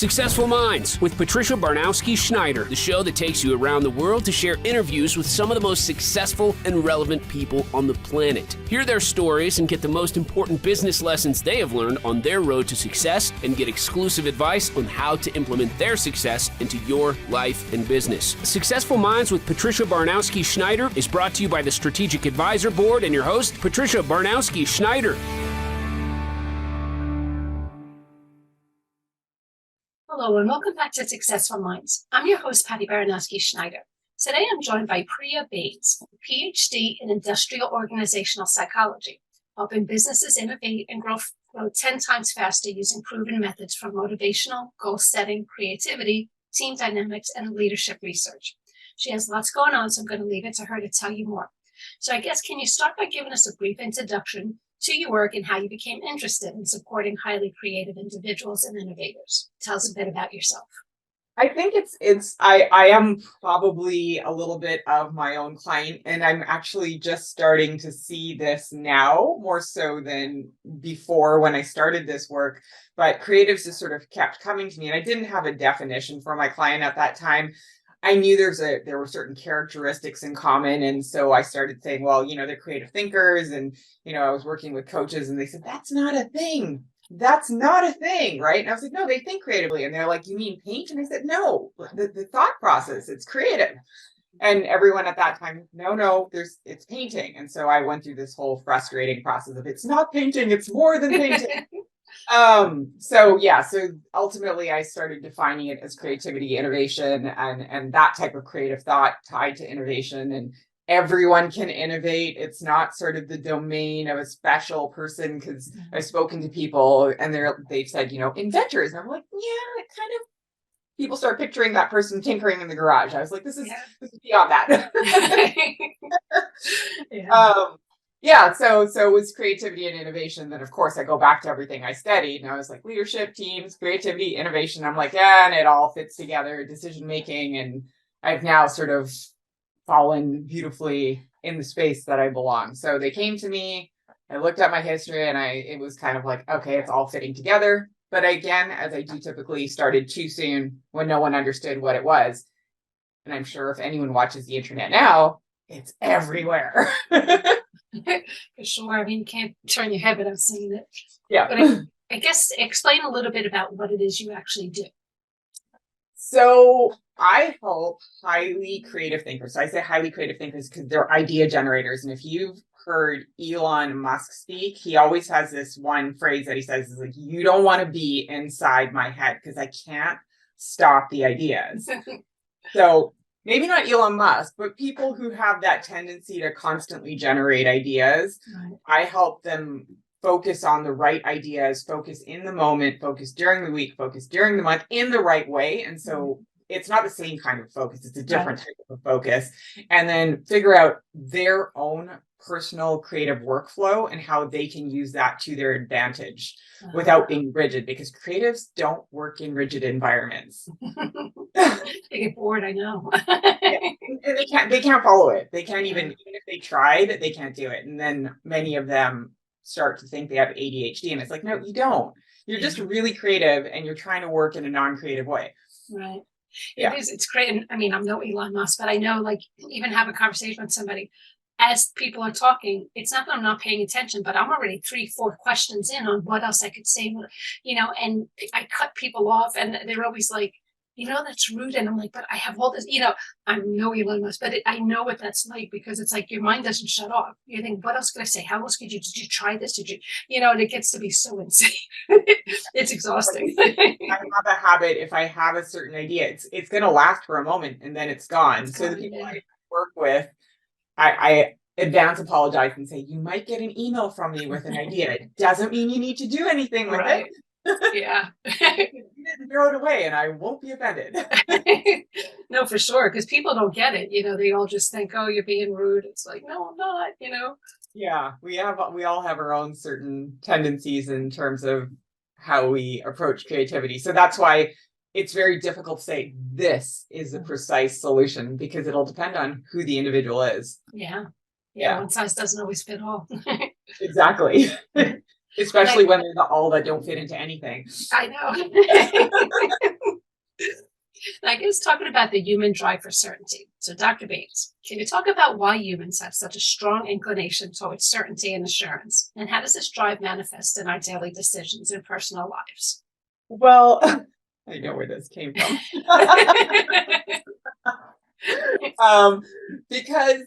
Successful Minds with Patricia Barnowski-Schneider, the show that takes you around the world to share interviews with some of the most successful and relevant people on the planet. Hear their stories and get the most important business lessons they have learned on their road to success and get exclusive advice on how to implement their success into your life and business. Successful Minds with Patricia Barnowski-Schneider is brought to you by the Strategic Advisor Board and your host, Patricia Barnowski-Schneider. Hello and welcome back to Successful Minds. I'm your host, Patty Baranowski-Schneider. Today I'm joined by Priya Bains, PhD in Industrial Organizational Psychology, helping businesses innovate and grow 10 times faster using proven methods from motivational, goal setting, creativity, team dynamics, and leadership research. She has lots going on, so I'm going to leave it to her to tell you more. So I guess, can you start by giving us a brief introduction to your work and how you became interested in supporting highly creative individuals and innovators? Tell us a bit about yourself. I think I am probably a little bit of my own client, and I'm actually just starting to see this now more so than before when I started this work. But creatives just sort of kept coming to me, and I didn't have a definition for my client at that time. I knew there were certain characteristics in common. And so I started saying, well, they're creative thinkers. And, I was working with coaches and they said, that's not a thing. That's not a thing. Right. And I was like, no, they think creatively. And they're like, you mean paint? And I said, no, the thought process, it's creative. And everyone at that time, no, it's painting. And so I went through this whole frustrating process of it's not painting, it's more than painting. So ultimately I started defining it as creativity, innovation, and that type of creative thought tied to innovation. And everyone can innovate. It's not sort of the domain of a special person, because I've spoken to people and they've said, inventors. And I'm like, yeah, it kind of, people start picturing that person tinkering in the garage. I was like, this is beyond that. So it was creativity and innovation. Then, of course, I go back to everything I studied. And I was like, leadership, teams, creativity, innovation. I'm like, and it all fits together, decision making. And I've now sort of fallen beautifully in the space that I belong. So they came to me, I looked at my history, and it was kind of like, okay, it's all fitting together. But again, as I do typically, started too soon when no one understood what it was. And I'm sure if anyone watches the internet now, it's everywhere. For sure. I mean, you can't turn your head without seeing it. Yeah. But I guess explain a little bit about what it is you actually do. So I help highly creative thinkers. So I say highly creative thinkers because they're idea generators. And if you've heard Elon Musk speak, he always has this one phrase that he says is like, you don't want to be inside my head because I can't stop the ideas. So maybe not Elon Musk, but people who have that tendency to constantly generate ideas, right. I help them focus on the right ideas, focus in the moment, focus during the week, focus during the month in the right way. And so it's not the same kind of focus. It's a different type of focus. And then figure out their own personal creative workflow and how they can use that to their advantage without being rigid, because creatives don't work in rigid environments. They get bored, I know. And they can't follow it. They can't even if they tried, they can't do it. And then many of them start to think they have ADHD, and it's like, no, you don't. You're just really creative and you're trying to work in a non-creative way. Right. It's great. And I mean, I'm no Elon Musk, but I know, like, even have a conversation with somebody as people are talking, it's not that I'm not paying attention, but I'm already 3-4 questions in on what else I could say, and I cut people off and they're always like, that's rude. And I'm like, but I have all this, I'm no Elon Musk, but I know what that's like, because it's like your mind doesn't shut off. You think, what else could I say? How else did you try this? Did you, and it gets to be so insane. It's exhausting. I have a habit. If I have a certain idea, it's going to last for a moment and then it's gone. So the people I work with, I advance apologize and say, you might get an email from me with an idea. It doesn't mean you need to do anything with it. Yeah. You didn't throw it away and I won't be offended. No, for sure. Because people don't get it. They all just think, oh, you're being rude. It's like, no, I'm not, Yeah, we all have our own certain tendencies in terms of how we approach creativity. So that's why it's very difficult to say this is a precise solution, because it'll depend on who the individual is. Yeah. One size doesn't always fit all. Exactly. Especially when they're the all that don't fit into anything. I know. was talking about the human drive for certainty. So, Dr. Bains, can you talk about why humans have such a strong inclination towards certainty and assurance? And how does this drive manifest in our daily decisions and personal lives? Well, I know where this came from. Because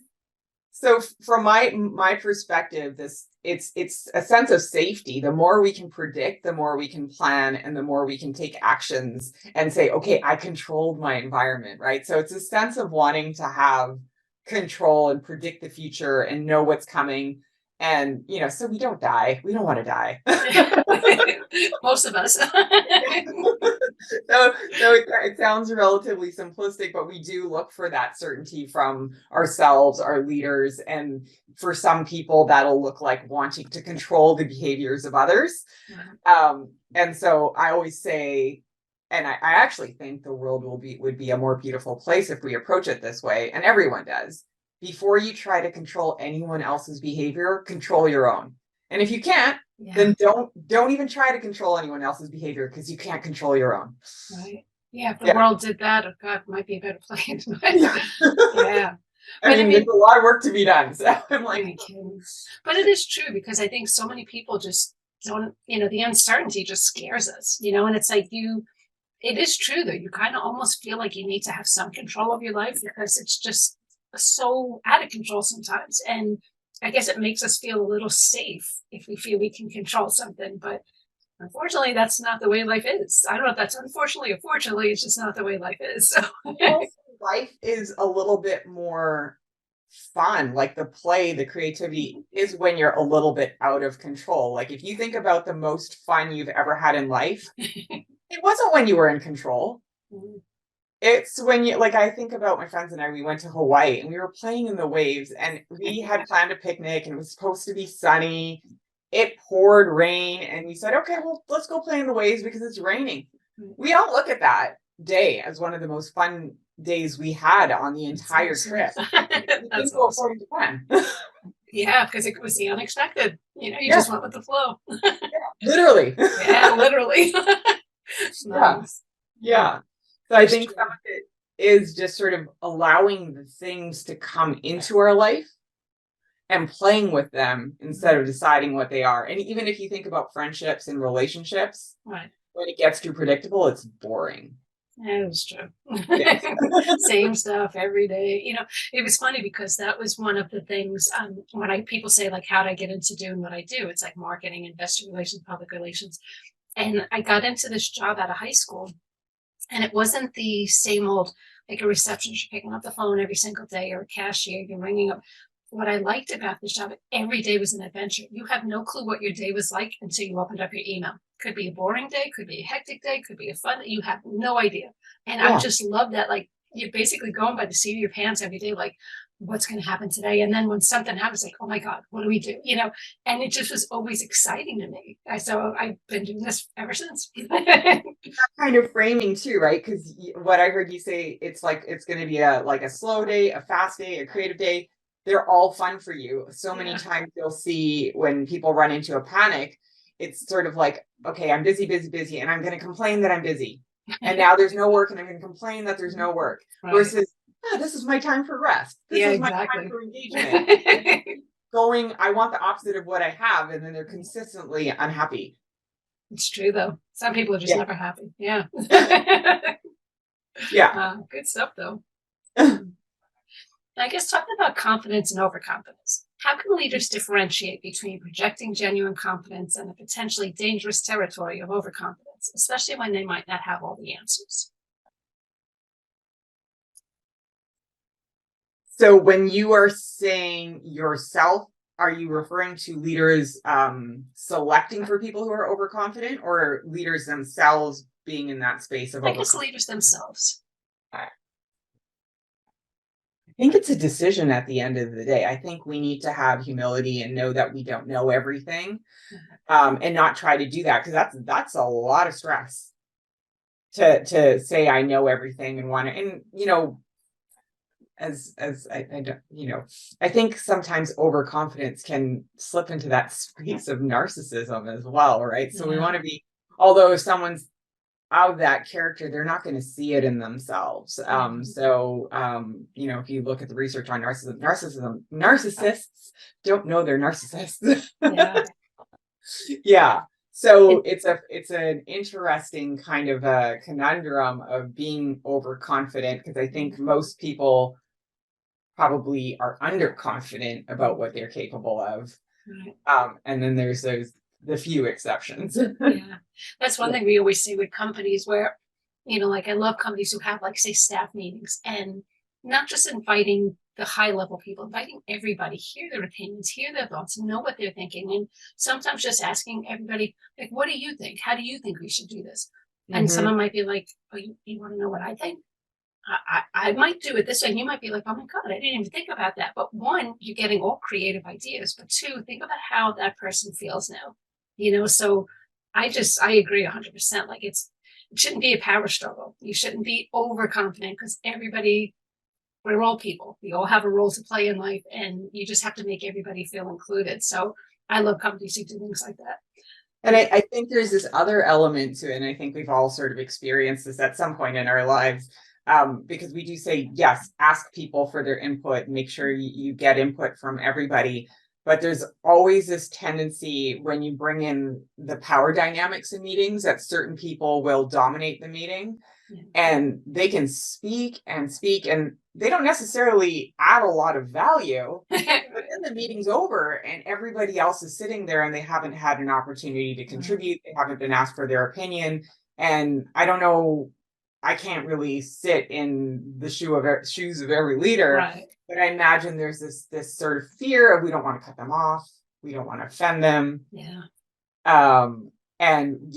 so from my perspective, it's a sense of safety. The more we can predict, the more we can plan, and the more we can take actions and say, okay, I controlled my environment, right? So it's a sense of wanting to have control and predict the future and know what's coming. And, so we don't die. We don't want to die. Most of us. So it sounds relatively simplistic, but we do look for that certainty from ourselves, our leaders, and for some people that'll look like wanting to control the behaviors of others. And so I always say, and I actually think the world would be a more beautiful place if we approach it this way, and everyone does. Before you try to control anyone else's behavior, control your own. And if you can't, then don't even try to control anyone else's behavior, because you can't control your own. Right. Yeah. If the world did that, oh God, it might be a better place. Yeah. I mean, there's a lot of work to be done. So I'm like, but it is true, because I think so many people just don't, the uncertainty just scares us, and it's like it is true though. You kind of almost feel like you need to have some control of your life, because it's just so out of control sometimes. And I guess it makes us feel a little safe if we feel we can control something, but unfortunately, that's not the way life is. I don't know if that's unfortunately or fortunately, it's just not the way life is. So life is a little bit more fun. Like the play, the creativity is when you're a little bit out of control. Like if you think about the most fun you've ever had in life, it wasn't when you were in control. It's when I think about my friends and we went to Hawaii and we were playing in the waves, and we had planned a picnic and it was supposed to be sunny. It poured rain, and we said, okay, well, let's go play in the waves because it's raining. We don't look at that day as one of the most fun days we had on the entire trip. That's awesome. Yeah, because it was the unexpected. You just went with the flow. Literally. Yeah, literally. Nice. Yeah. So I think some of it is just sort of allowing the things to come into our life and playing with them instead of deciding what they are. And even if you think about friendships and relationships, when it gets too predictable, it's boring. That is true. Same stuff every day. It was funny because that was one of the things when people say, like, how did I get into doing what I do? It's like marketing, investor relations, public relations. And I got into this job out of high school. And it wasn't the same old, like a receptionist, you're picking up the phone every single day, or a cashier, you're ringing up. What I liked about this job, every day was an adventure. You have no clue what your day was like until you opened up your email. Could be a boring day, could be a hectic day, could be a fun day. You have no idea. And I just love that. Like, you're basically going by the seat of your pants every day, like, what's going to happen today? And then when something happens, like, oh my God, what do we do? And it just was always exciting to me. So I've been doing this ever since. That kind of framing too, right? Because what I heard you say, it's like, it's going to be a slow day, a fast day, a creative day. They're all fun for you. So many times you'll see when people run into a panic, it's sort of like, okay, I'm busy, and I'm going to complain that I'm busy. And now there's no work, and I'm going to complain that there's no work. Versus, this is my time for rest. This is my time for engagement. I want the opposite of what I have, and then they're consistently unhappy. It's true, though. Some people are just never happy. Yeah. Good stuff, though. I guess talking about confidence and overconfidence, how can leaders differentiate between projecting genuine confidence and the potentially dangerous territory of overconfidence, especially when they might not have all the answers? So when you are saying yourself, are you referring to leaders selecting for people who are overconfident, or leaders themselves being in that space of overconfidence? I guess leaders themselves. I think it's a decision at the end of the day. I think we need to have humility and know that we don't know everything, and not try to do that, because that's a lot of stress to say I know everything and want to, and as I don't, I think sometimes overconfidence can slip into that space of narcissism as well, right? So we want to be, although if someone's of that character, they're not going to see it in themselves. If you look at the research on narcissists don't know they're narcissists. Yeah. Yeah. So it's an interesting kind of a conundrum of being overconfident, because I think most people probably are underconfident about what they're capable of. Right. And then there's the few exceptions. Yeah. That's one thing we always say with companies where, like I love companies who have like say staff meetings, and not just inviting the high level people, inviting everybody, hear their opinions, hear their thoughts, know what they're thinking. And sometimes just asking everybody, like, what do you think? How do you think we should do this? And someone might be like, oh, you want to know what I think? I might do it this way. And you might be like, oh my God, I didn't even think about that. But one, you're getting all creative ideas. But two, think about how that person feels now. So I agree 100%. Like it shouldn't be a power struggle. You shouldn't be overconfident, because we're all people. We all have a role to play in life, and you just have to make everybody feel included. So I love companies who do things like that. And I think there's this other element to it, and I think we've all sort of experienced this at some point in our lives. Because we do say, yes, ask people for their input, make sure you get input from everybody. But there's always this tendency when you bring in the power dynamics in meetings that certain people will dominate the meeting, and they can speak and speak, and they don't necessarily add a lot of value. But then the meeting's over and everybody else is sitting there and they haven't had an opportunity to contribute. They haven't been asked for their opinion. And I don't know, I can't really sit in the shoes of every leader, right. But I imagine there's this sort of fear of, we don't want to cut them off, we don't want to offend them. Yeah. And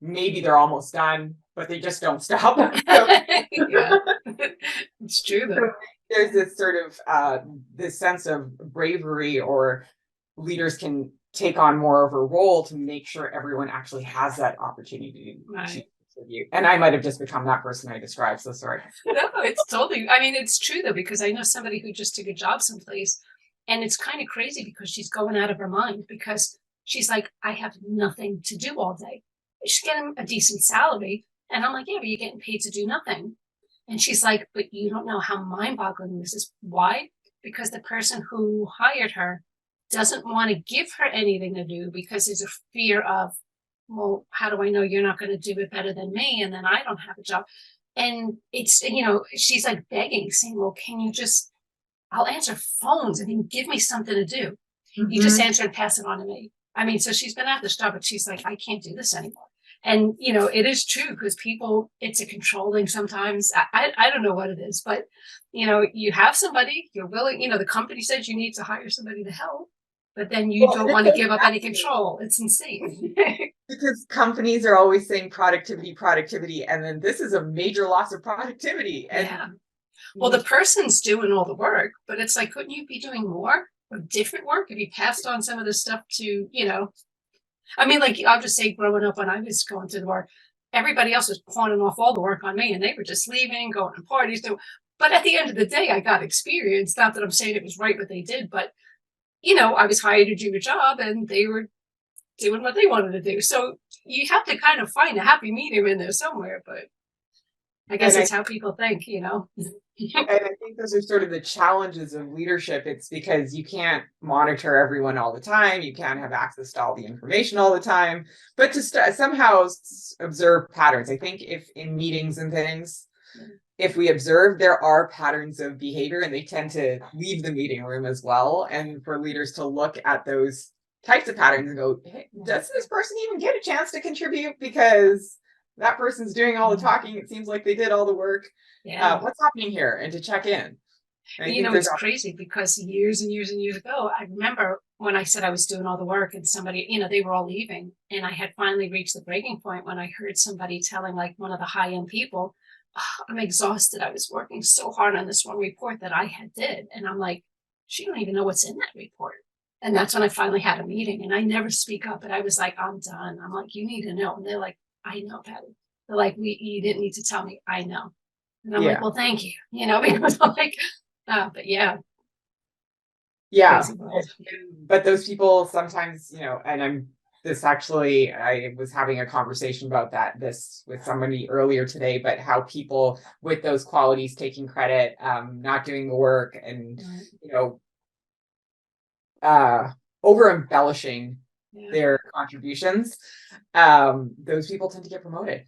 maybe they're almost done, but they just don't stop. Yeah. It's true though. So there's this sort of this sense of bravery, or leaders can take on more of a role to make sure everyone actually has that opportunity to contribute. And I might have just become that person I described, so sorry. No, it's totally, I mean, it's true though, because I know somebody who just took a job someplace, and it's kind of crazy because she's going out of her mind, because she's like, I have nothing to do all day. She's getting a decent salary. And I'm like, yeah, but you're getting paid to do nothing. And she's like, but you don't know how mind-boggling this is. Why? Because the person who hired her doesn't want to give her anything to do, because there's a fear of, well, how do I know you're not going to do it better than me? And then I don't have a job. And it's, she's like begging, saying, well, I'll answer phones and then give me something to do. You just answer and pass it on to me. I mean, so she's been at this job, but she's like, I can't do this anymore. And, it is true, because people, it's a controlling sometimes. I don't know what it is, but, you have somebody, you're willing, the company says you need to hire somebody to help, but then you don't want to give up any control. It's insane. Because companies are always saying productivity, and then this is a major loss of productivity. And yeah. Well, the person's doing all the work, but it's like, couldn't you be doing more or different work if you passed on some of the stuff to, I mean, like, I'll just say, growing up when I was going to the work, everybody else was pawning off all the work on me, and they were just leaving, going to parties. But at the end of the day, I got experience. Not that I'm saying it was right what they did, but, I was hired to do a job, and they were doing what they wanted to do. So you have to kind of find a happy medium in there somewhere, but I guess it's how people think, And I think those are sort of the challenges of leadership. It's because you can't monitor everyone all the time. You can't have access to all the information all the time, but to somehow observe patterns. I think if in meetings and things, if we observe, there are patterns of behavior, and they tend to leave the meeting room as well. And for leaders to look at those types of patterns and go, hey, does this person even get a chance to contribute? Because that person's doing all the talking. It seems like they did all the work. Yeah. What's happening here? And to check in. It's crazy, because years and years and years ago, I remember when I said I was doing all the work, and somebody, they were all leaving. And I had finally reached the breaking point when I heard somebody telling, like, one of the high-end people, oh, I'm exhausted. I was working so hard on this one report that I did. And I'm like, she don't even know what's in that report. And that's when I finally had a meeting, and I never speak up, but I was like, I'm done. I'm like, you need to know. And they're like, I know, Patty. They're like, you didn't need to tell me. I know. And I'm like, well, thank you. Because I'm like, but yeah. Yeah. But those people sometimes, and I'm this actually, I was having a conversation about this with somebody earlier today, but how people with those qualities taking credit, not doing the work, and over embellishing their contributions, those people tend to get promoted.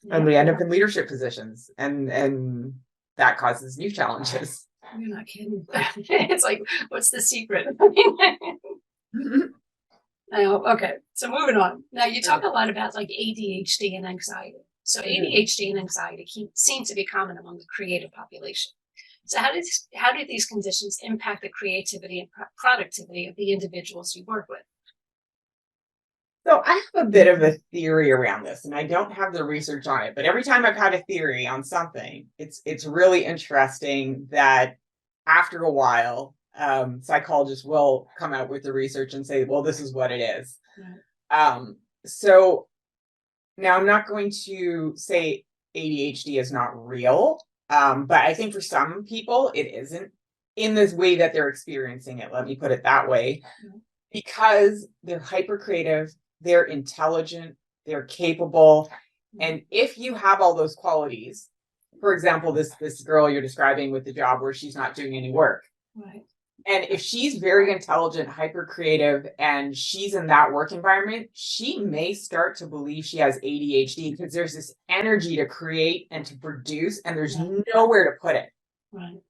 And they end up in leadership positions, and that causes new challenges. You're not kidding. It's like, what's the secret? Okay, so moving on. Now you talk a lot about like ADHD and anxiety. So ADHD and anxiety seem to be common among the creative population. So how do these conditions impact the creativity and productivity of the individuals you work with? So I have a bit of a theory around this, and I don't have the research on it, but every time I've had a theory on something, it's really interesting that after a while, psychologists will come out with the research and say, well, this is what it is. So now I'm not going to say ADHD is not real, but I think for some people it isn't in this way that they're experiencing it. Let me put it that way, because they're hyper creative, they're intelligent, they're capable. And if you have all those qualities, for example, this girl you're describing with the job where she's not doing any work. Right. And if she's very intelligent, hyper creative, and she's in that work environment, she may start to believe she has ADHD because there's this energy to create and to produce, and there's nowhere to put it. Right.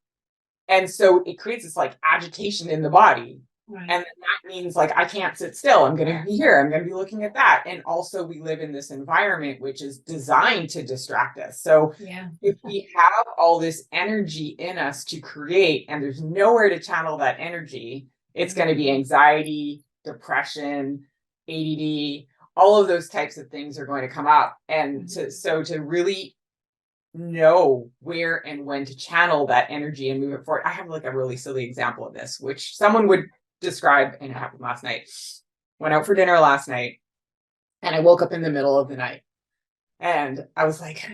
And so it creates this like agitation in the body. Right. And that means like, I can't sit still. I'm going to be here. I'm going to be looking at that. And also we live in this environment, which is designed to distract us. So if we have all this energy in us to create, and there's nowhere to channel that energy, it's going to be anxiety, depression, ADD, all of those types of things are going to come up. And to really know where and when to channel that energy and move it forward. I have like a really silly example of this, which someone would describe, and it happened last night. Went out for dinner last night, and I woke up in the middle of the night, and I was like,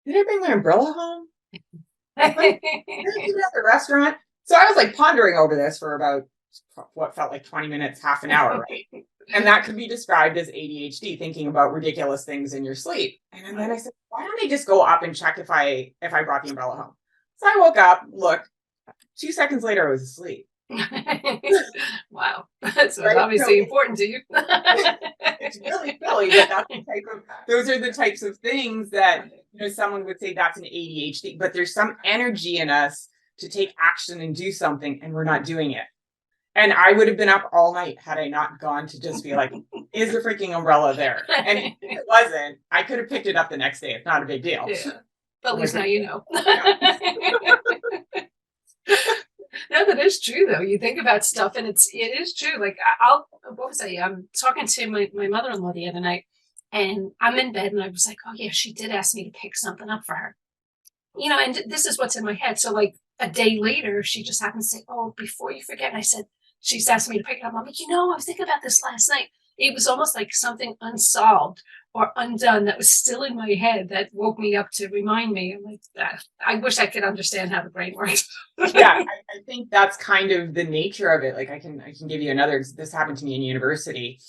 did I bring my umbrella home? Like, did I do it at the restaurant? So I was like pondering over this for about what felt like 20 minutes, half an hour, right? And that could be described as ADHD, thinking about ridiculous things in your sleep. And then I said, why don't I just go up and check if I brought the umbrella home? So I woke up, look, 2 seconds later, I was asleep. Wow. So it's obviously important to you. It's really silly, but those are the types of things that someone would say that's an ADHD, but there's some energy in us to take action and do something, and we're not doing it. And I would have been up all night had I not gone to just be like, is the freaking umbrella there? And if it wasn't, I could have picked it up the next day. It's not a big deal. Yeah. But at least now you know. No, that is true though. You think about stuff and it is true. Like I'm talking to my mother-in-law the other night, and I'm in bed and I was like, oh yeah, she did ask me to pick something up for her. And this is what's in my head. So like a day later, she just happened to say, oh, before you forget. And I said, she's asked me to pick it up. I'm like, I was thinking about this last night. It was almost like something unsolved or undone that was still in my head that woke me up to remind me. I'm like, I wish I could understand how the brain works. Yeah, I think that's kind of the nature of it. Like I can give you another. This happened to me in university,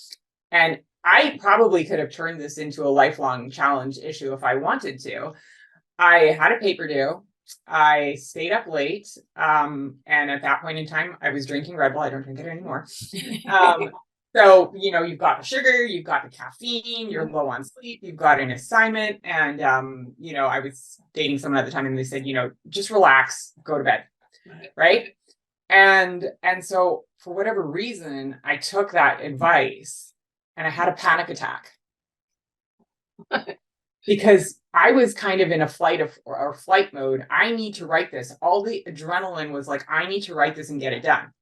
and I probably could have turned this into a lifelong challenge issue if I wanted to. I had a paper due. I stayed up late, and at that point in time, I was drinking Red Bull. I don't drink it anymore. So, you've got the sugar, you've got the caffeine, you're low on sleep, you've got an assignment. And, I was dating someone at the time and they said, just relax, go to bed. Right. And so for whatever reason, I took that advice and I had a panic attack because I was kind of in a flight mode. I need to write this. All the adrenaline was like, I need to write this and get it done.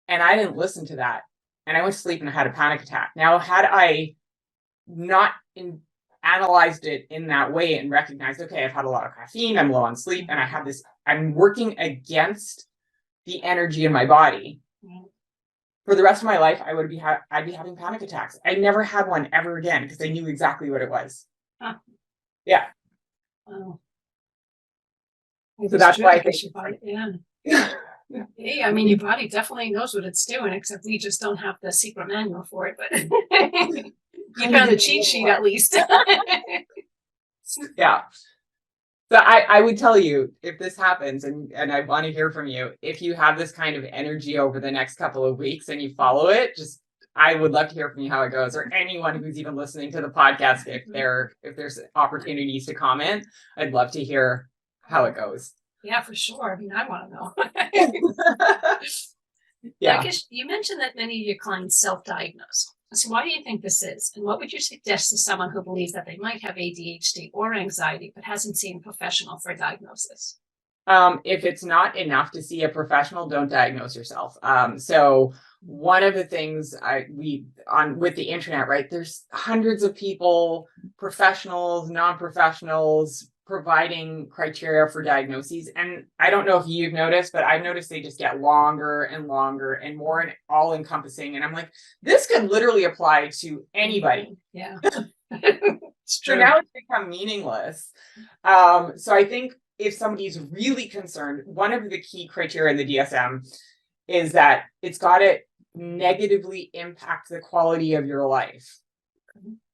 And I didn't listen to that. And I went to sleep and I had a panic attack. Now, had I not analyzed it in that way and recognized, okay, I've had a lot of caffeine, I'm low on sleep, and I have this, I'm working against the energy in my body. For the rest of my life, I'd be having panic attacks. I never had one ever again because I knew exactly what it was. Yeah. Wow. So that's why I think Yeah. Hey, I mean, your body definitely knows what it's doing, except we just don't have the secret manual for it. But you found the cheat sheet at least. Yeah. So I would tell you, if this happens, and I want to hear from you, if you have this kind of energy over the next couple of weeks and you follow it, just I would love to hear from you how it goes, or anyone who's even listening to the podcast, if there's opportunities to comment, I'd love to hear how it goes. Yeah, for sure. I mean, I want to know. Yeah. I guess you mentioned that many of your clients self-diagnose. So why do you think this is? And what would you suggest to someone who believes that they might have ADHD or anxiety, but hasn't seen a professional for a diagnosis? If it's not enough to see a professional, don't diagnose yourself. So one of the things with the internet, right? There's hundreds of people, professionals, non-professionals, providing criteria for diagnoses. And I don't know if you've noticed, but I've noticed they just get longer and longer and more all encompassing. And I'm like, this could literally apply to anybody. Yeah. It's So true. now it's become meaningless. So I think if somebody's really concerned, one of the key criteria in the DSM is that it's got to negatively impact the quality of your life.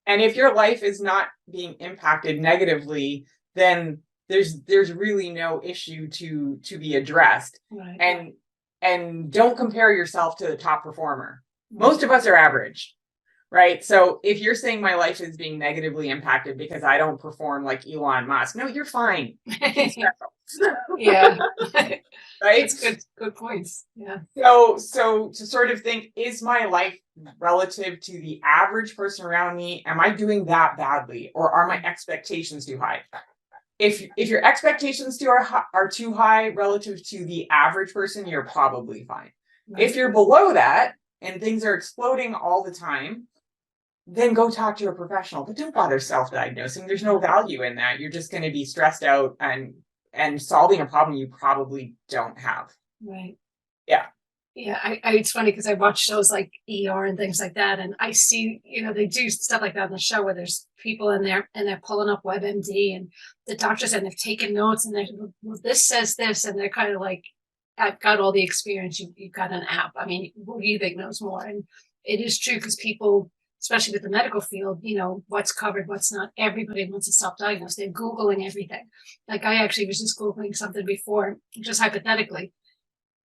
And if your life is not being impacted negatively, then there's really no issue to be addressed. Right. And don't compare yourself to the top performer. Most of us are average. Right. So if you're saying my life is being negatively impacted because I don't perform like Elon Musk, no, you're fine. Yeah. Right. It's good points. Yeah. So to sort of think, is my life relative to the average person around me? Am I doing that badly, or are my expectations too high? If your expectations are too high relative to the average person, you're probably fine. Right. If you're below that and things are exploding all the time, then go talk to a professional, but don't bother self-diagnosing. There's no value in that. You're just going to be stressed out and solving a problem you probably don't have. Right. Yeah. Yeah. It's funny because I watch shows like ER and things like that. And I see, they do stuff like that on the show where there's people in there and they're pulling up WebMD and the doctors and they've taken notes and they're, well, this says this. And they're kind of like, I've got all the experience. You've got an app. I mean, who do you think knows more? And it is true because people, especially with the medical field, what's covered, what's not. Everybody wants to self-diagnose. They're Googling everything. Like I actually was just Googling something before, just hypothetically.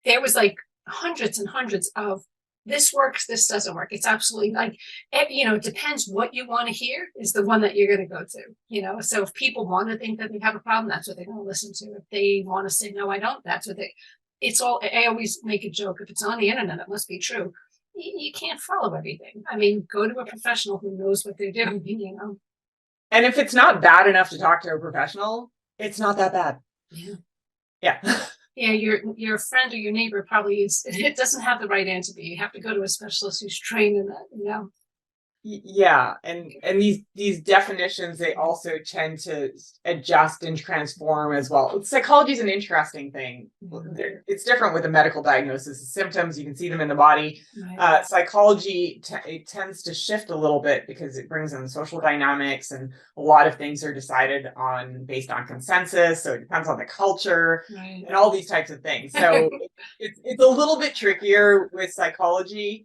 There was like hundreds and hundreds of this works, this doesn't work. It's absolutely like, it depends what you want to hear is the one that you're going to go to, So if people want to think that they have a problem, that's what they're going to listen to. If they want to say, no, I don't, that's what it's all, I always make a joke. If it's on the internet, it must be true. You can't follow everything. I mean, go to a professional who knows what they're doing, And if it's not bad enough to talk to a professional, it's not that bad. Yeah. Yeah. Yeah, your friend or your neighbor probably it doesn't have the right answer, but you have to go to a specialist who's trained in that, Yeah, and these definitions, they also tend to adjust and transform as well. Psychology is an interesting thing. It's different with a medical diagnosis. The symptoms, you can see them in the body. Right. Psychology it tends to shift a little bit because it brings in social dynamics, and a lot of things are decided on based on consensus. So it depends on the culture, right, and all these types of things. So it's a little bit trickier with psychology.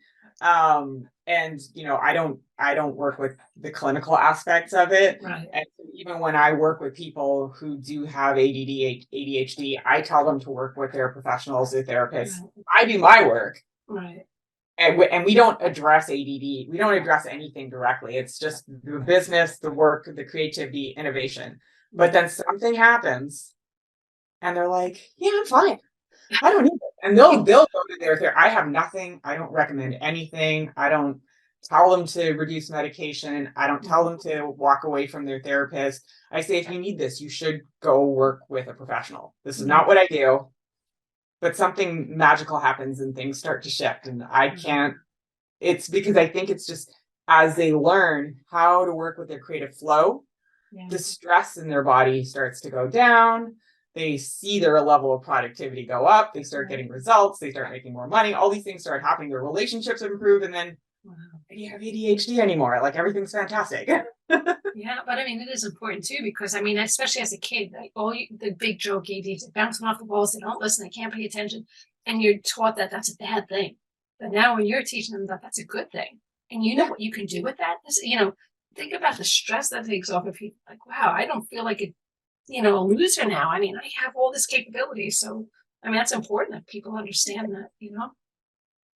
And I don't work with the clinical aspects of it. Right. And even when I work with people who do have ADD, ADHD, I tell them to work with their professionals, their therapists. Right. I do my work. Right. And we don't address ADD. We don't address anything directly. It's just the business, the work, the creativity, innovation. But then something happens and they're like, yeah, I'm fine. I don't need it. And they'll go to their therapist. I have nothing. I don't recommend anything. I don't tell them to reduce medication. I don't tell them to walk away from their therapist. I say, if you need this, you should go work with a professional. This is not what I do. But something magical happens and things start to shift. And I can't. It's because I think it's just as they learn how to work with their creative flow, the stress in their body starts to go down. They see their level of productivity go up. They start getting results. They start making more money. All these things start happening. Their relationships improve. And then you have ADHD anymore. Like everything's fantastic. Yeah, but I mean, it is important too, because I mean, especially as a kid, like the big joke ADs are bouncing off the walls. They don't listen. They can't pay attention. and you're taught that that's a bad thing. But now when you're teaching them that that's a good thing, and you know what you can do with that, think about the stress that takes off of people. Like, wow, I don't feel like a loser now. I mean, I have all this capability. So, I mean, that's important that people understand that.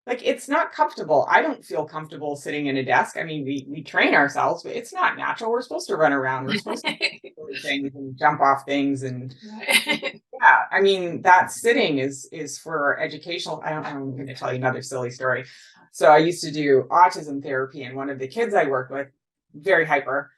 Like, it's not comfortable. I don't feel comfortable sitting in a desk. I mean, we train ourselves, but it's not natural. We're supposed to run around. We're supposed to do things and jump off things. And yeah, I mean, that sitting is for educational. I'm going to tell you another silly story. So I used to do autism therapy, and one of the kids I worked with, very hyper,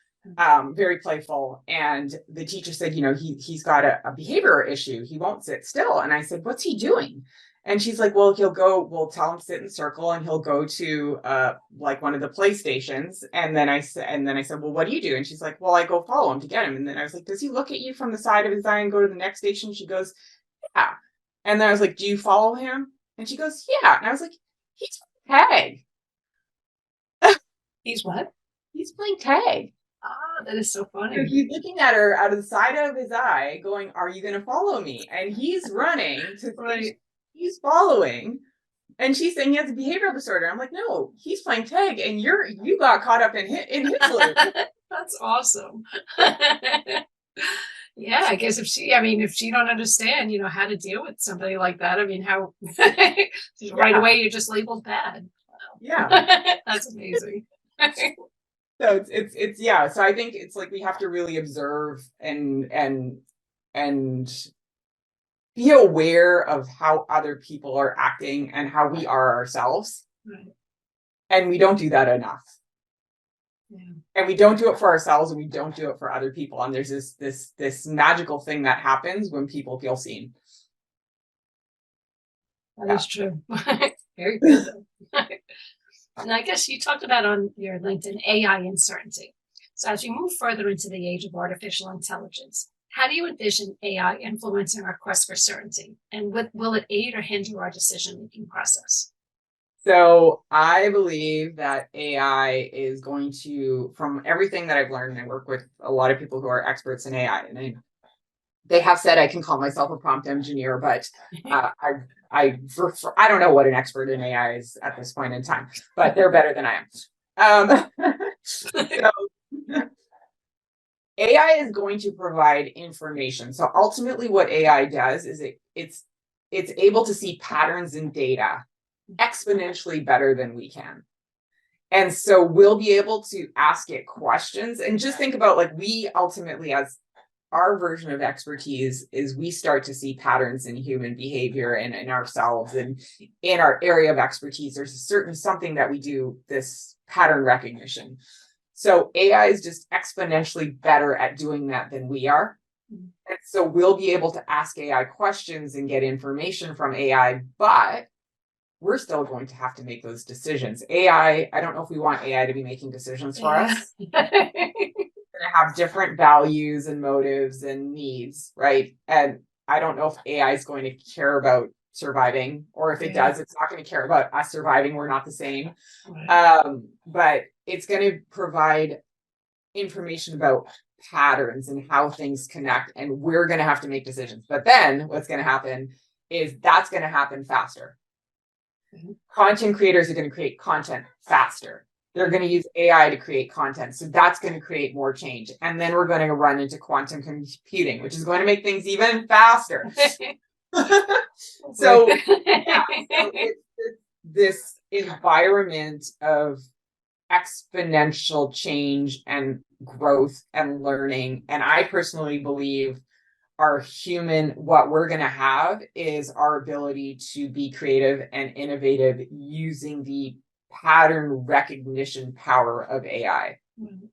very playful. And the teacher said, he's got a behavior issue. He won't sit still. And I said, what's he doing? And she's like, well, we'll tell him to sit in circle, and he'll go to like one of the PlayStations. And then I said, well, what do you do? And she's like, well, I go follow him to get him. And then I was like, does he look at you from the side of his eye and go to the next station? She goes, yeah. And then I was like, do you follow him? And she goes, yeah. And I was like, he's playing tag. He's what? He's playing tag. Ah, that is so funny. So he's looking at her out of the side of his eye, going, are you going to follow me? And he's running to right. He's following, and she's saying he has a behavioral disorder. I'm like, no, he's playing tag, and you got caught up in his loop. That's awesome. Yeah, I guess if she don't understand, how to deal with somebody like that, I mean, how right away you're just labeled bad. Wow. Yeah, that's amazing. So it's yeah. So I think it's like we have to really observe and be aware of how other people are acting and how we are ourselves. Right. And we don't do that enough. Yeah. And we don't do it for ourselves, and we don't do it for other people. And there's this magical thing that happens when people feel seen. That is true. Very good. And I guess you talked about on your LinkedIn AI uncertainty. So as we move further into the age of artificial intelligence, how do you envision AI influencing our quest for certainty? And will it aid or hinder our decision-making process? So I believe that AI is going to, from everything that I've learned, and I work with a lot of people who are experts in AI, and they have said I can call myself a prompt engineer, but I don't know what an expert in AI is at this point in time, but they're better than I am. So AI is going to provide information. So ultimately what AI does is it's able to see patterns in data exponentially better than we can. And so we'll be able to ask it questions, and just think about, like, we ultimately, as our version of expertise, is we start to see patterns in human behavior and in ourselves, and in our area of expertise, there's a certain something that we do, this pattern recognition. So AI is just exponentially better at doing that than we are. And so we'll be able to ask AI questions and get information from AI, but we're still going to have to make those decisions. I don't know if we want AI to be making decisions for us. We're going to have different values and motives and needs, right? And I don't know if AI is going to care about surviving, or if it does, it's not going to care about us surviving. We're not the same. But it's going to provide information about patterns and how things connect, and we're going to have to make decisions. But then what's going to happen is that's going to happen faster. Content creators are going to create content faster. They're going to use AI to create content. So that's going to create more change. And then we're going to run into quantum computing, which is going to make things even faster. So it's this environment of exponential change and growth and learning. And I personally believe what we're going to have is our ability to be creative and innovative using the pattern recognition power of AI. Mm-hmm.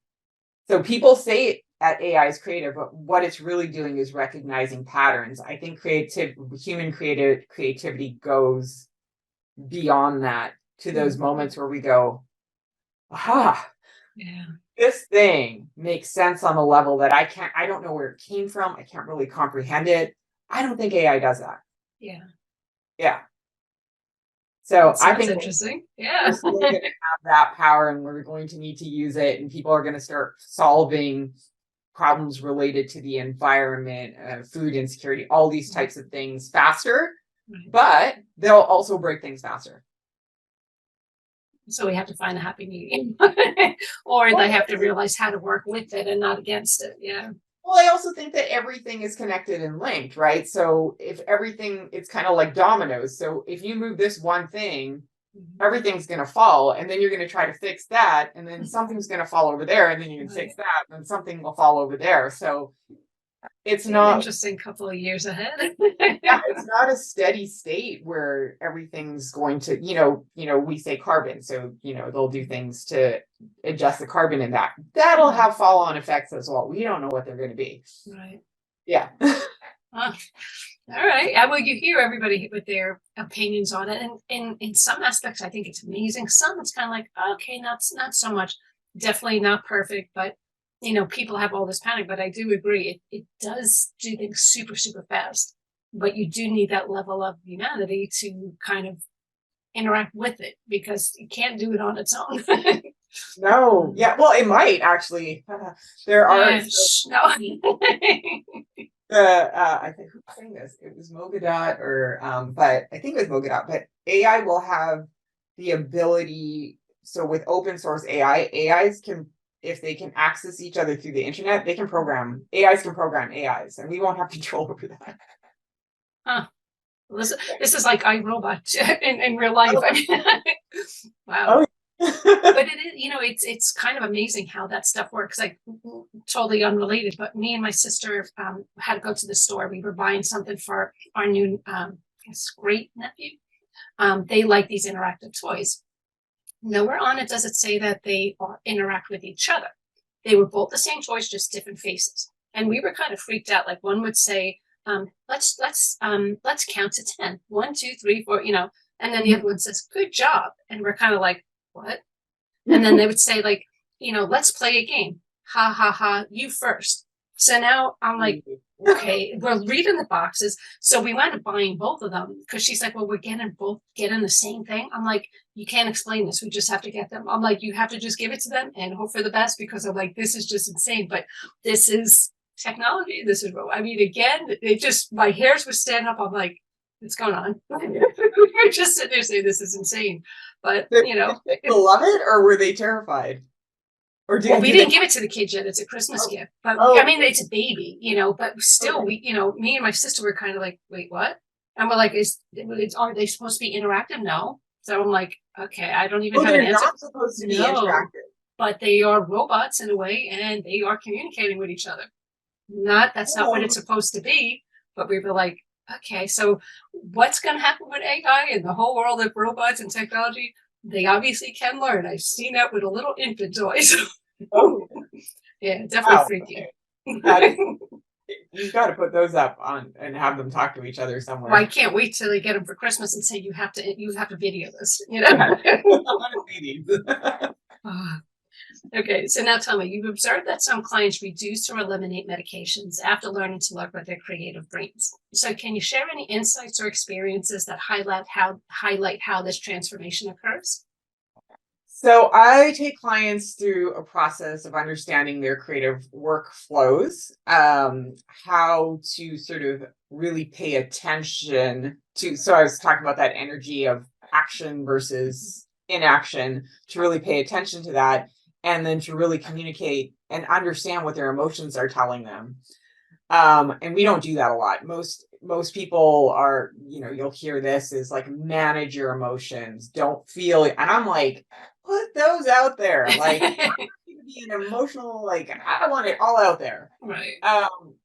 So people say that AI is creative, but what it's really doing is recognizing patterns. I think human creativity goes beyond that to those moments where we go, aha, this thing makes sense on a level that I don't know where it came from. I can't really comprehend it. I don't think AI does that. Yeah. So I think interesting. We're still going to have that power, and we're going to need to use it, and people are going to start solving problems related to the environment, food insecurity, all these types of things faster. Right. but they'll also break things faster. So we have to find a happy medium, or they have to realize how to work with it and not against it. Yeah. Well, I also think that everything is connected and linked, right? So if everything, it's kind of like dominoes. So if you move this one thing, everything's going to fall, and then you're going to try to fix that, and then something's going to fall over there, and then you can fix that, and then something will fall over there. So it's not an interesting couple of years ahead. yeah, it's not a steady state where everything's going to, we say carbon, so they'll do things to adjust the carbon in that. That'll have follow-on effects as well. We don't know what they're going to be. Right. Yeah. All right. Well, you hear everybody with their opinions on it, and in some aspects, I think it's amazing. Some it's kind of like, okay, not so much. Definitely not perfect, but people have all this panic. But I do agree, it does do things super, super fast. But you do need that level of humanity to kind of interact with it, because you can't do it on its own. No. Yeah. Well, it might actually. There are. No. I think who was saying this? It was Mogadot, but I think it was Mogadot. But AI will have the ability. So with open source AI, AIs can, if they can access each other through the internet, they can program AIs, AIs, and we won't have control over that. Huh. This is like iRobot in real life. Wow. Oh. But it is, it's kind of amazing how that stuff works. Like, totally unrelated, but me and my sister had to go to the store. We were buying something for our new great nephew. They like these interactive toys. Nowhere on it does it say that they interact with each other. They were both the same toys, just different faces. And we were kind of freaked out. Like, one would say, let's count to 10. 1, 2, 3, 4, and then the other one says, good job. And we're kind of like, what? And then they would say, like, let's play a game. Ha ha ha, you first. So now I'm like, okay, we're reading the boxes. So we wound up buying both of them, because she's like, well, we're getting the same thing. I'm like, you can't explain this. We just have to get them. I'm like, you have to just give it to them and hope for the best, because I'm like, this is just insane. But this is technology. This is, again, my hairs would stand up. I'm like, what's going on? We're just sitting there saying this is insane. But did they love it, or were they terrified? Or we didn't give it to the kids yet. It's a Christmas gift. But I mean, it's a baby, but still, me and my sister were kind of like, wait, what? And we're like, are they supposed to be interactive? No. So I'm like, okay, I don't even have an answer. They're not supposed to be interactive. But they are robots in a way, and they are communicating with each other. That's not what it's supposed to be. But we were like, okay, so what's going to happen with AI and the whole world of robots and technology? They obviously can learn. I've seen that with a little infant toys. Oh. Yeah, definitely freaky. You've got to put those up on and have them talk to each other somewhere. Well, I can't wait till they get them for Christmas and say you have to video this. Okay, so now tell me, you've observed that some clients reduce or eliminate medications after learning to work with their creative brains. So can you share any insights or experiences that highlight how this transformation occurs? So I take clients through a process of understanding their creative workflows, how to sort of really pay attention to. So I was talking about that energy of action versus inaction, to really pay attention to that, and then to really communicate and understand what their emotions are telling them. And we don't do that a lot. Most people are, you'll hear this is like, manage your emotions, don't feel it. And I'm like, put those out there. Like, I'm be an emotional, like, I want it all out there. Right.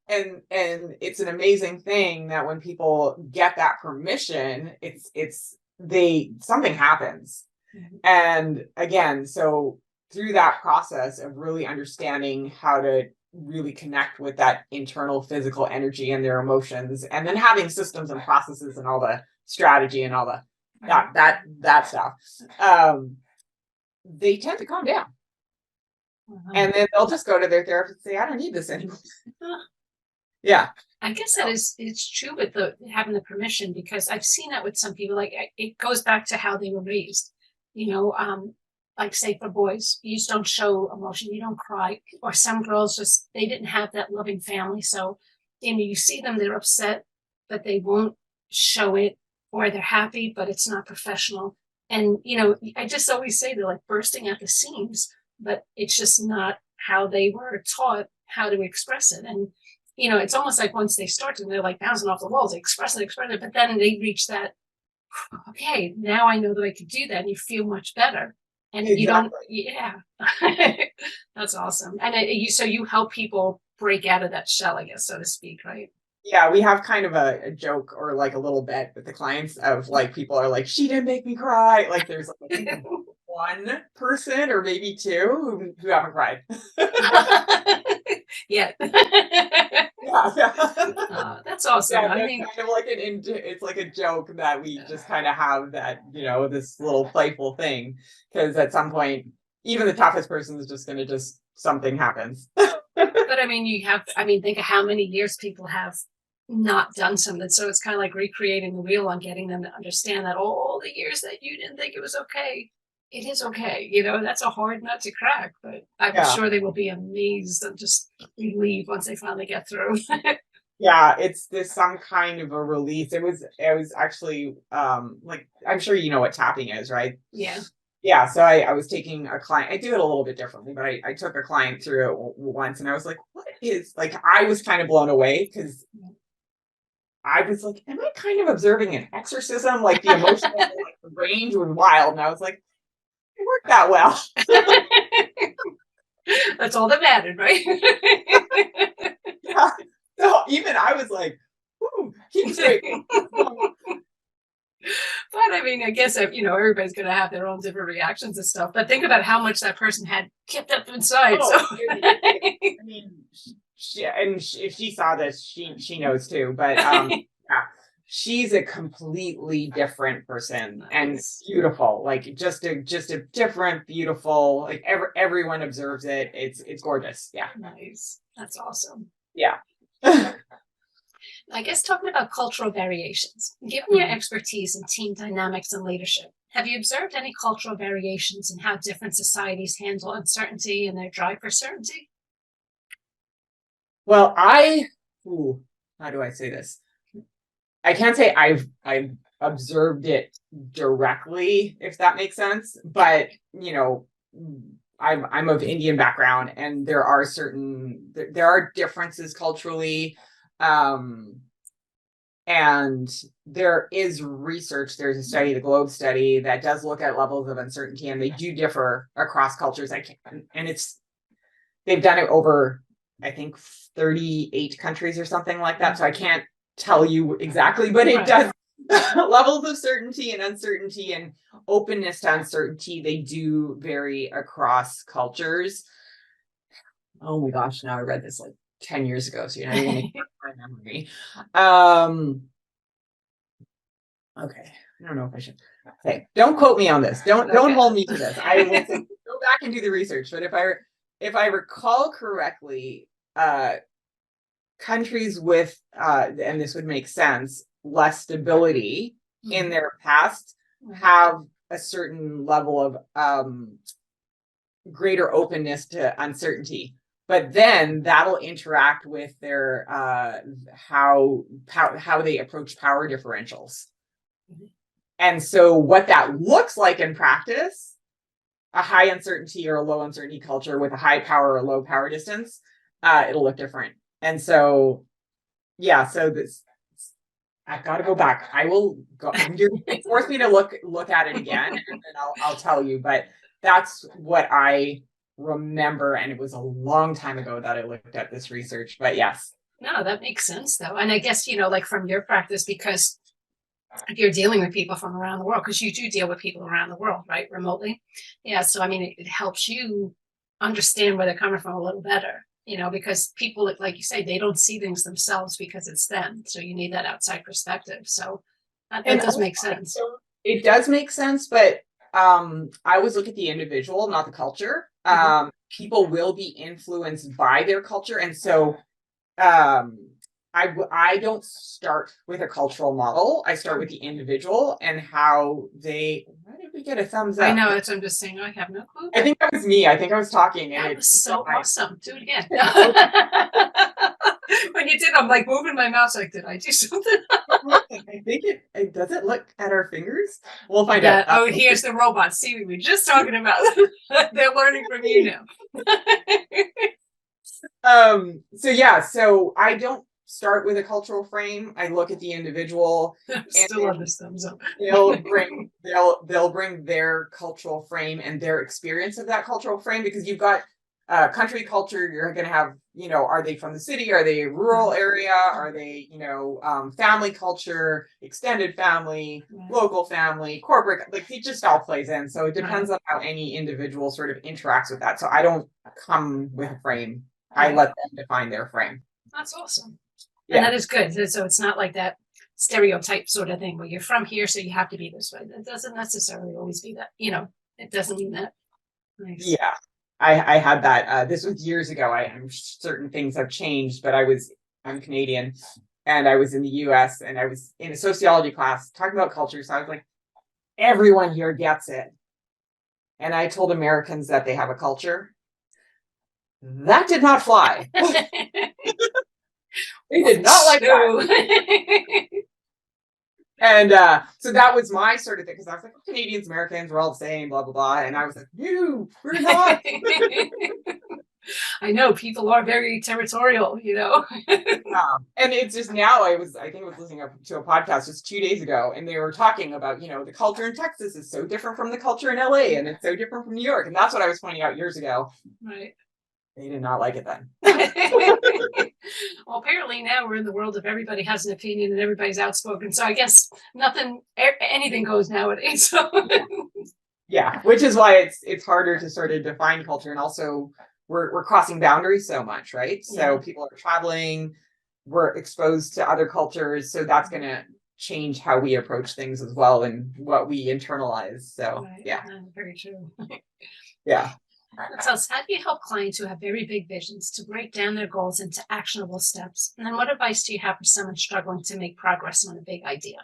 And it's an amazing thing that when people get that permission, something happens. Mm-hmm. And again, so through that process of really understanding how to really connect with that internal physical energy and their emotions, and then having systems and processes and all the strategy and all the that stuff, they tend to calm down. And then they'll just go to their therapist and say, I don't need this anymore. Yeah. I guess it's true with having the permission, because I've seen that with some people. Like, it goes back to how they were raised. Like, say, for boys, you just don't show emotion, you don't cry. Or some girls they didn't have that loving family. So, you see them, they're upset, but they won't show it. or they're happy, but it's not professional. And, I just always say they're like bursting at the seams, but it's just not how they were taught how to express it. And, it's almost like once they start to, they're like bouncing off the walls, they express it, but then they reach that, okay, now I know that I could do that. And you feel much better. And you don't, yeah, that's awesome. And so you help people break out of that shell, I guess, so to speak, right? Yeah, we have kind of a joke or like a little bit with the clients of like, people are like, she didn't make me cry. Like there's like one person or maybe two who haven't cried. Yeah. Yeah. That's awesome. Yeah, kind of like it's like a joke that we just kind of have that, this little playful thing, because at some point, even the toughest person is just going to something happens. But think of how many years people have not done something. So it's kind of like recreating the wheel on getting them to understand that all the years that you didn't think it was okay, it is okay. That's a hard nut to crack, but I'm sure they will be amazed and just relieved once they finally get through. Yeah, it's some kind of a release. It was actually like, I'm sure you know what tapping is, right? Yeah. Yeah, so I was taking a client. I do it a little bit differently, but I took a client through it once, and I was like, what is, like, I was kind of blown away, because I was like, am I kind of observing an exorcism? Like the emotional like, the range was wild, and I was like, it worked that well. That's all that mattered, right? Yeah. So even I was like, ooh, keep straight. But I guess everybody's going to have their own different reactions and stuff. But think about how much that person had kept up inside. If she saw this, she knows too. But yeah, she's a completely different person. Nice. And beautiful. Like just a different, beautiful. Like everyone observes it. It's gorgeous. Yeah. Nice. That's awesome. Yeah. I guess talking about cultural variations, given your expertise in team dynamics and leadership, have you observed any cultural variations in how different societies handle uncertainty and their drive for certainty? Well, how do I say this? I can't say I've observed it directly, if that makes sense, but I'm of Indian background, and there are differences culturally. And there is research, there's a study, the Globe study, that does look at levels of uncertainty, and they do differ across cultures. They've done it over, I think, 38 countries or something like that. So I can't tell you exactly, but it does. Levels of certainty and uncertainty and openness to uncertainty, they do vary across cultures. Oh my gosh, now I read this like 10 years ago, so you're not even gonna my memory. Okay, I don't know if I should. Okay, don't quote me on this. Don't hold me to this. I will go back and do the research. But if I recall correctly, countries with and this would make sense, less stability in their past have a certain level of greater openness to uncertainty. But then that'll interact with their how they approach power differentials. And so what that looks like in practice, a high uncertainty or a low uncertainty culture with a high power or low power distance, it'll look different. And so, yeah, so this, I've got to go back. I will go. You're force me to look at it again, and then I'll tell you. But that's what I remember, and it was a long time ago that I looked at this research. But yes. No, that makes sense though. And I guess, like from your practice, because you're dealing with people from around the world, because you do deal with people around the world, right? Remotely. Yeah. So, it helps you understand where they're coming from a little better, because people, like you say, they don't see things themselves because it's them. So you need that outside perspective. So that does make sense. It does make sense, but I always look at the individual, not the culture. People will be influenced by their culture. And so I don't start with a cultural model. I start with the individual and how they. Why did we get a thumbs up? I know, that's what I'm just saying. I have no clue. I think that was me. I think I was talking. And that was so awesome. Do it again. When you did, I'm like moving my mouse. Like, did I do something? I think it does it look at our fingers? We'll find Yeah. out. Oh, here's the robots. See, we were just talking about they're learning from you now. So I don't start with a cultural frame. I look at the individual. Still on this thumbs up. they'll bring their cultural frame and their experience of that cultural frame, because you've got country culture. You're going to have, are they from the city? Are they a rural area? Are they, family culture, extended family, local family, corporate? Like, it just all plays in. So it depends on how any individual sort of interacts with that. So I don't come with a frame. I let them define their frame. That's awesome. And that is good. So it's not like that stereotype sort of thing where you're from here, so you have to be this way. That doesn't necessarily always be that, it doesn't mean that. Nice. Yeah. I had that. This was years ago. I'm certain things have changed, but I'm Canadian, and I was in the US, and I was in a sociology class talking about culture. So I was like, everyone here gets it. And I told Americans that they have a culture. That did not fly. They did not like that. And so that was my sort of thing, because I was like, Canadians, Americans, we're all the same, blah, blah, blah. And I was like, no, we're not. I know people are very territorial, And it's just now, I think I was listening to a podcast just 2 days ago, and they were talking about, the culture in Texas is so different from the culture in LA, and it's so different from New York. And that's what I was pointing out years ago. Right. They did not like it then. Well, apparently now we're in the world of everybody has an opinion and everybody's outspoken. So I guess anything goes nowadays. So. Yeah, which is why it's harder to sort of define culture, and also we're crossing boundaries so much, right? So people are traveling, we're exposed to other cultures, so that's going to change how we approach things as well, and what we internalize. So very true. Yeah. So how do you help clients who have very big visions to break down their goals into actionable steps? And then what advice do you have for someone struggling to make progress on a big idea?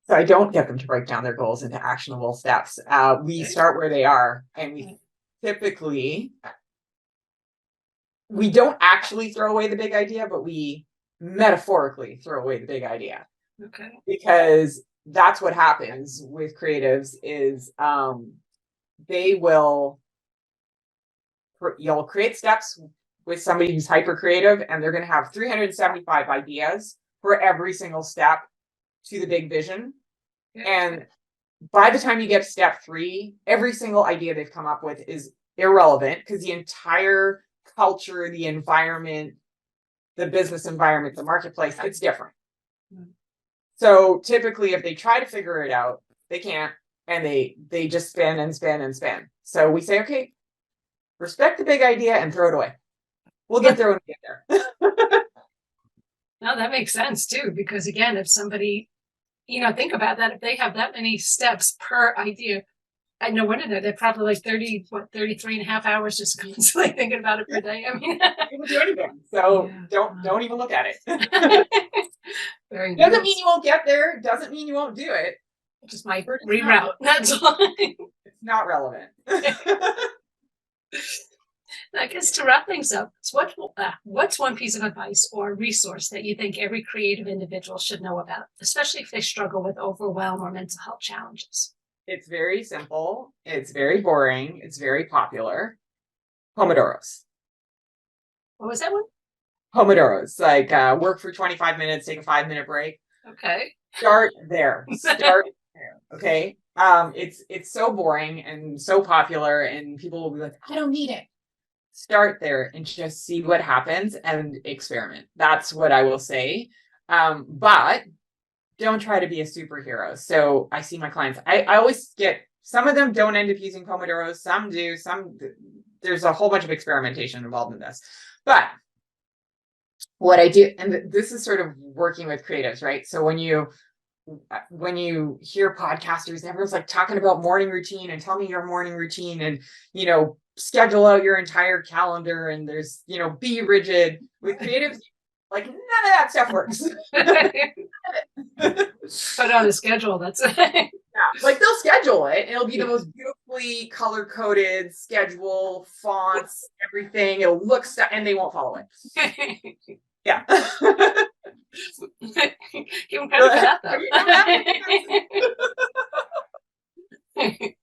So I don't get them to break down their goals into actionable steps. We start where they are, and we don't actually throw away the big idea, but we metaphorically throw away the big idea. Okay. Because that's what happens with creatives is you'll create steps with somebody who's hyper creative, and they're going to have 375 ideas for every single step to the big vision. And by the time you get to step 3, every single idea they've come up with is irrelevant, because the entire culture, the environment, the business environment, the marketplace, it's different. So typically, if they try to figure it out, they can't. And they just spin and spin and spin. So we say, okay, respect the big idea and throw it away. We'll get there when we get there. No, that makes sense too, because again, if somebody, think about that, if they have that many steps per idea, I know what they're probably like 33 and a half hours just constantly thinking about it per day. I mean, people do anything. So don't even look at it. Doesn't mean you won't get there. Doesn't mean you won't do it. Just might reroute. That's all. It's not relevant. I guess to wrap things up, what's one piece of advice or resource that you think every creative individual should know about, especially if they struggle with overwhelm or mental health challenges? It's very simple. It's very boring. It's very popular. Pomodoros. What was that one? Pomodoros. Like work for 25 minutes, take a 5-minute break. Okay. Start there. Okay. It's so boring and so popular, and people will be like, I don't need it. Start there and just see what happens and experiment. That's what I will say. But don't try to be a superhero. So I see my clients, I always get, some of them don't end up using Pomodoros, some do, there's a whole bunch of experimentation involved in this. But what I do, and this is sort of working with creatives, right? So when you hear podcasters, everyone's like talking about morning routine and tell me your morning routine, and, schedule out your entire calendar, and there's, be rigid. With creatives, like, none of that stuff works. Put on a schedule. That's it. Yeah, like they'll schedule it, and it'll be the most beautifully color-coded schedule, fonts, everything. It'll look and they won't follow it. Yeah. Give him credit for that, though.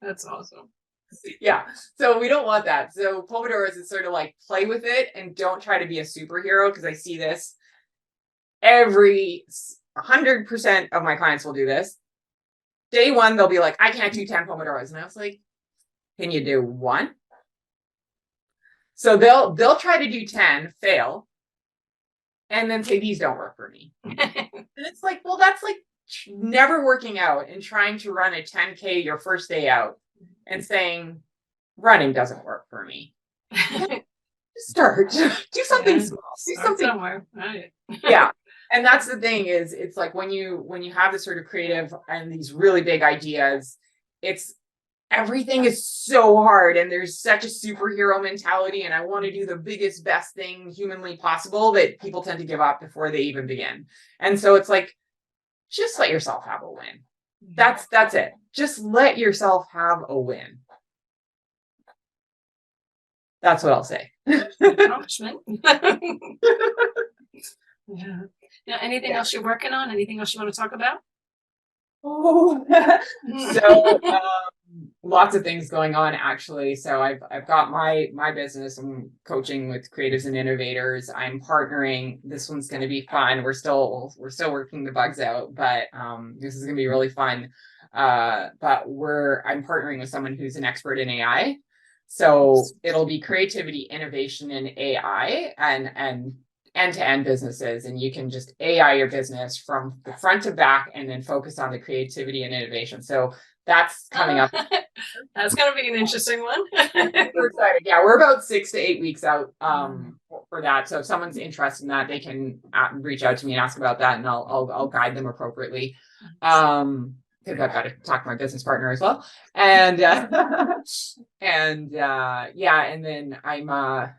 That's awesome. Yeah. So we don't want that. So Pomodoros is sort of like play with it and don't try to be a superhero, because I see this every 100% of my clients will do this. Day one, they'll be like, I can't do 10 Pomodoros. And I was like, can you do one? So they'll try to do 10, fail, and then say, these don't work for me. And it's like, well, that's like never working out and trying to run a 10K your first day out and saying, running doesn't work for me. Start. Do something small. Do something somewhere. Right. Yeah. And that's the thing is, it's like when you have this sort of creative and these really big ideas, it's everything is so hard and there's such a superhero mentality and I want to do the biggest, best thing humanly possible that people tend to give up before they even begin. And so it's like, just let yourself have a win. That's it. Just let yourself have a win. That's what I'll say. Accomplishment. Yeah. Now, anything else you're working on? Anything else you want to talk about? Oh, so lots of things going on actually. So I've got my business. I'm coaching with creatives and innovators. I'm partnering. This one's going to be fun. We're still working the bugs out, but this is going to be really fun. But I'm partnering with someone who's an expert in AI. So it'll be creativity, innovation, and AI, and end-to-end businesses, and you can just AI your business from the front to back and then focus on the creativity and innovation. So that's coming up. That's going to be an interesting one. We're excited. Yeah, we're about 6 to 8 weeks out for that. So if someone's interested in that, they can reach out to me and ask about that, and I'll guide them appropriately. Because I've got to talk to my business partner as well. And and then I'm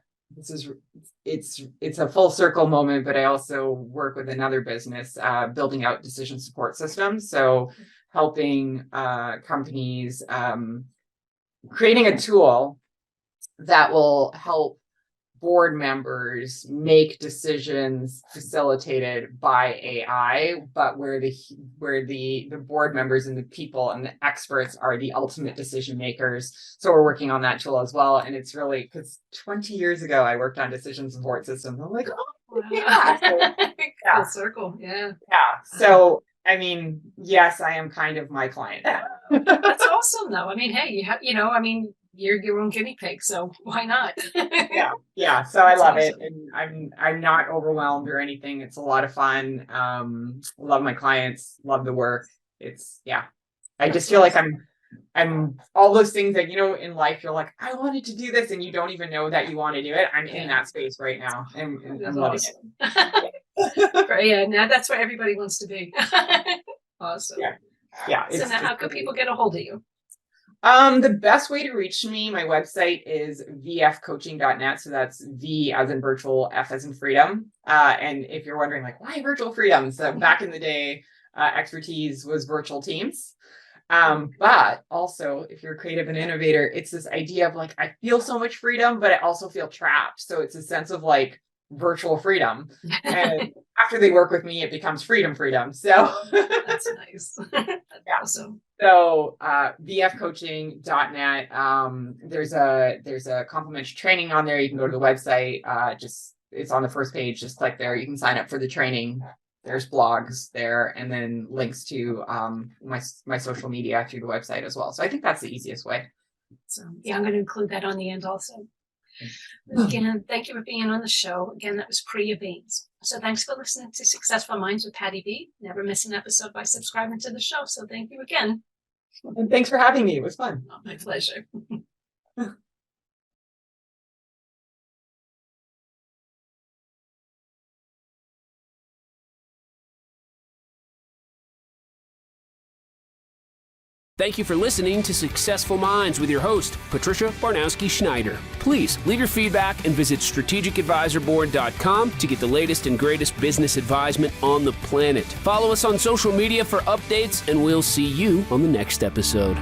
it's a full circle moment, but I also work with another business building out decision support systems. So helping companies creating a tool that will help board members make decisions facilitated by AI, but where the board members and the people and the experts are the ultimate decision makers. So we're working on that tool as well. And it's really, because 20 years ago, I worked on decision support systems. I'm like, oh, yeah. So, yeah. Full circle. Yeah. Yeah. So, I mean, yes, I am kind of my client. That's awesome though. I mean, hey, you're your own guinea pig, so why not? Yeah. So I love it, and I'm not overwhelmed or anything. It's a lot of fun. Love my clients, love the work. I just feel like I'm all those things that, in life, you're like, I wanted to do this, and you don't even know that you want to do it. I'm in that space right now, and I'm loving it. Yeah, now that's where everybody wants to be. Awesome. Yeah. So now, how can people get a hold of you? The best way to reach me, my website is vfcoaching.net. So that's V as in virtual, F as in freedom. And if you're wondering, like, why virtual freedom? So back in the day, expertise was virtual teams. But also, if you're a creative and innovator, it's this idea of like, I feel so much freedom, but I also feel trapped. So it's a sense of like virtual freedom. And after they work with me, it becomes freedom. So that's nice. That's awesome. So vfcoaching.net. There's a complimentary training on there. You can go to the website. It's on the first page. Just click there. You can sign up for the training. There's blogs there, and then links to my social media through the website as well. So I think that's the easiest way. So I'm going to include that on the end also. Again, thank you for being on the show. Again, that was Priya Bains. So thanks for listening to Successful Minds with Patty B. Never miss an episode by subscribing to the show. So thank you again. And thanks for having me. It was fun. Oh, my pleasure. Thank you for listening to Successful Minds with your host, Patricia Barnowski-Schneider. Please leave your feedback and visit strategicadvisorboard.com to get the latest and greatest business advisement on the planet. Follow us on social media for updates, and we'll see you on the next episode.